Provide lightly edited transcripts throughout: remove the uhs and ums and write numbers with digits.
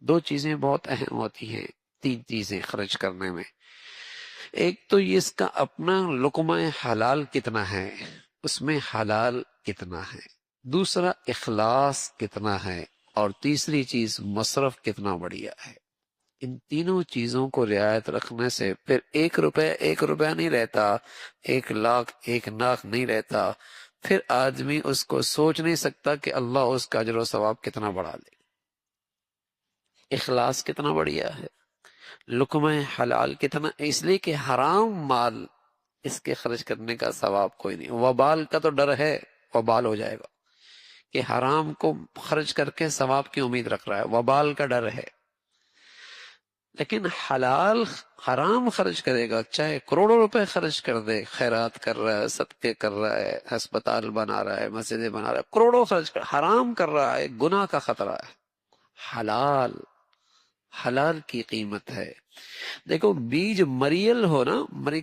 دو چیزیں بہت اہم ہوتی ہیں، تین چیزیں خرچ کرنے میں۔ ایک تو یہ اس کا اپنا لقمہ حلال کتنا ہے، اس میں حلال کتنا ہے، دوسرا اخلاص کتنا ہے، اور تیسری چیز مصرف کتنا بڑھیا ہے۔ ان تینوں چیزوں کو رعایت رکھنے سے پھر 1 روپیہ نہیں رہتا، 1 لاکھ 1 لاکھ نہیں رہتا، پھر آدمی اس کو سوچ نہیں سکتا کہ اللہ اس کا اجر و ثواب کتنا بڑھا دے۔ اخلاص کتنا بڑھیا ہے، لقمہ حلال کتنا، اس لیے کہ حرام مال اس کے خرچ کرنے کا ثواب کوئی نہیں۔ وبال کا تو ڈر ہے، وبال ہو جائے گا، کہ حرام کو خرچ کر کے ثواب کی امید رکھ رہا ہے، وبال کا ڈر ہے۔ لیکن حلال حرام خرچ کرے گا، چاہے کروڑوں روپے خرچ کر دے، خیرات کر رہا ہے، صدقے کر رہا ہے، ہسپتال بنا رہا ہے، مسجدیں بنا رہا ہے، کروڑوں خرچ کر، حرام کر رہا ہے، گناہ کا خطرہ ہے۔ حلال، حلال کی قیمت ہے۔ دیکھو بیج مریل ہو نا،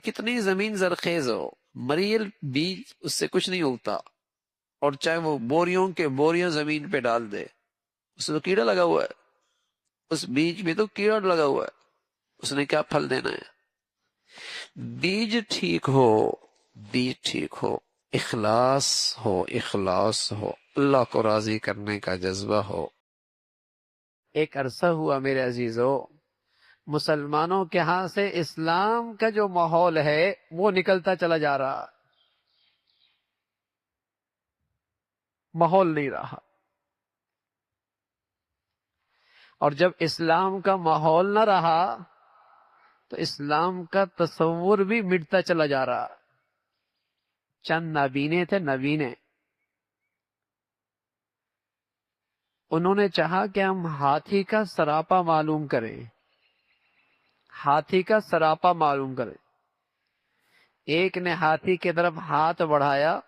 کتنی زمین زرخیز ہو، مریل بیج اس سے کچھ نہیں اگتا، اور چاہے وہ بوریوں کے بوریاں زمین پہ ڈال دے، اس سے تو کیڑا لگا ہوا ہے، اس بیج میں تو کیڑا لگا ہوا ہے، اس نے کیا پھل دینا ہے۔ بیج ٹھیک ہو، بیج ٹھیک ہو، اخلاص ہو، اخلاص ہو، اللہ کو راضی کرنے کا جذبہ ہو۔ ایک عرصہ ہوا میرے عزیزو، مسلمانوں کے ہاں سے اسلام کا جو ماحول ہے وہ نکلتا چلا جا رہا، ماحول نہیں رہا، اور جب اسلام کا ماحول نہ رہا تو اسلام کا تصور بھی مٹتا چلا جا رہا۔ چند نابینے تھے، نبینے، انہوں نے چاہا کہ ہم ہاتھی کا سراپا معلوم کریں، ہاتھی کا سراپا معلوم کریں۔ ایک نے ہاتھی کی طرف ہاتھ بڑھایا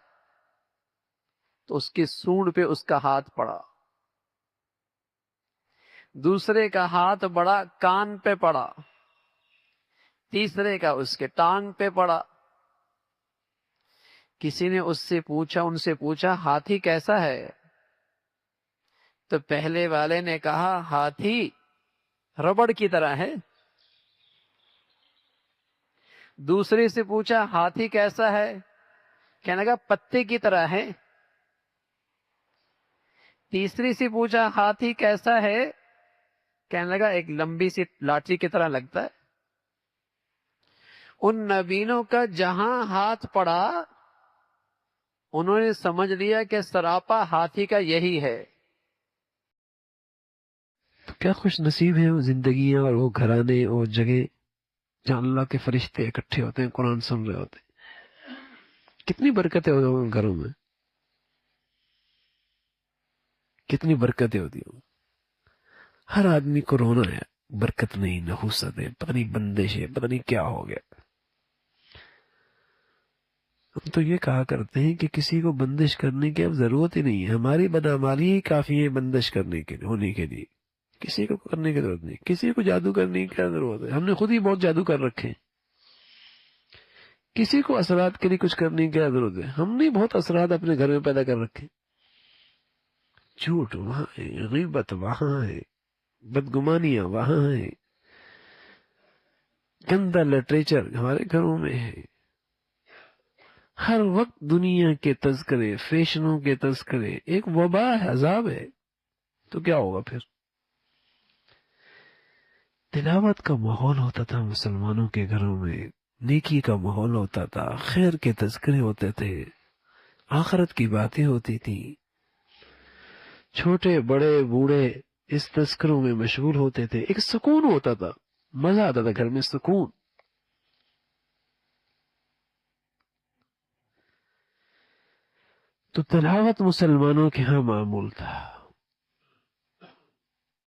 تو اس کی سونڈ پہ اس کا ہاتھ پڑا، دوسرے کا ہاتھ بڑا کان پہ پڑا، تیسرے کا اس کے ٹانگ پہ پڑا۔ کسی نے ان سے پوچھا ہاتھی کیسا ہے؟ تو پہلے والے نے کہا ہاتھی ربڑ کی طرح ہے۔ دوسرے سے پوچھا ہاتھی کیسا ہے؟ کہنے لگا پتے کی طرح ہے۔ تیسری سے پوچھا ہاتھی کیسا ہے؟ کہنے لگا ایک لمبی سی لاٹھی کی طرح لگتا ہے۔ ان نبینوں کا جہاں ہاتھ پڑا انہوں نے سمجھ لیا کہ سراپا ہاتھی کا یہی ہے۔ تو کیا خوش نصیب ہیں وہ زندگیاں اور وہ گھرانے اور جگہ جہاں اللہ کے فرشتے اکٹھے ہوتے ہیں، قرآن سن رہے ہوتے ہیں۔ کتنی برکتیں ہوتی ہیں ان گھروں میں، کتنی برکتیں ہوتی ہیں۔ ہر آدمی کو رونا ہے، برکت نہیں، نحوست ہے، پتہ نہیں بندش ہے، پتہ نہیں کیا ہو گیا۔ ہم تو یہ کہا کرتے ہیں کہ کسی کو بندش کرنے کی اب ضرورت ہی نہیں ہے، ہماری بدعمالی ہی کافی ہے بندش کرنے کے ہونے کے لیے، کسی کو کرنے کی ضرورت نہیں، کسی کو جادو کرنے کی کیا ضرورت ہے، ہم نے خود ہی بہت جادو کر رکھے ہیں۔ کسی کو اثرات کے لیے کچھ کرنے کی کیا ضرورت ہے، ہم نے بہت اثرات اپنے گھر میں پیدا کر رکھے۔ جھوٹ وہاں ہے، غیبت وہاں ہے، بدگمانیاں وہاں ہے، گندا لٹریچر ہمارے گھروں میں ہے، ہر وقت دنیا کے تذکرے، فیشنوں کے تذکرے، ایک وبا ہے، عذاب ہے۔ تو کیا ہوگا پھر؟ تلاوت کا ماحول ہوتا تھا مسلمانوں کے گھروں میں، نیکی کا ماحول ہوتا تھا، خیر کے تذکرے ہوتے تھے، آخرت کی باتیں ہوتی تھیں، چھوٹے بڑے بوڑھے اس تذکروں میں مشغول ہوتے تھے، ایک سکون ہوتا تھا، مزہ آتا تھا گھر میں، سکون۔ تو تلاوت مسلمانوں کے ہاں معمول تھا۔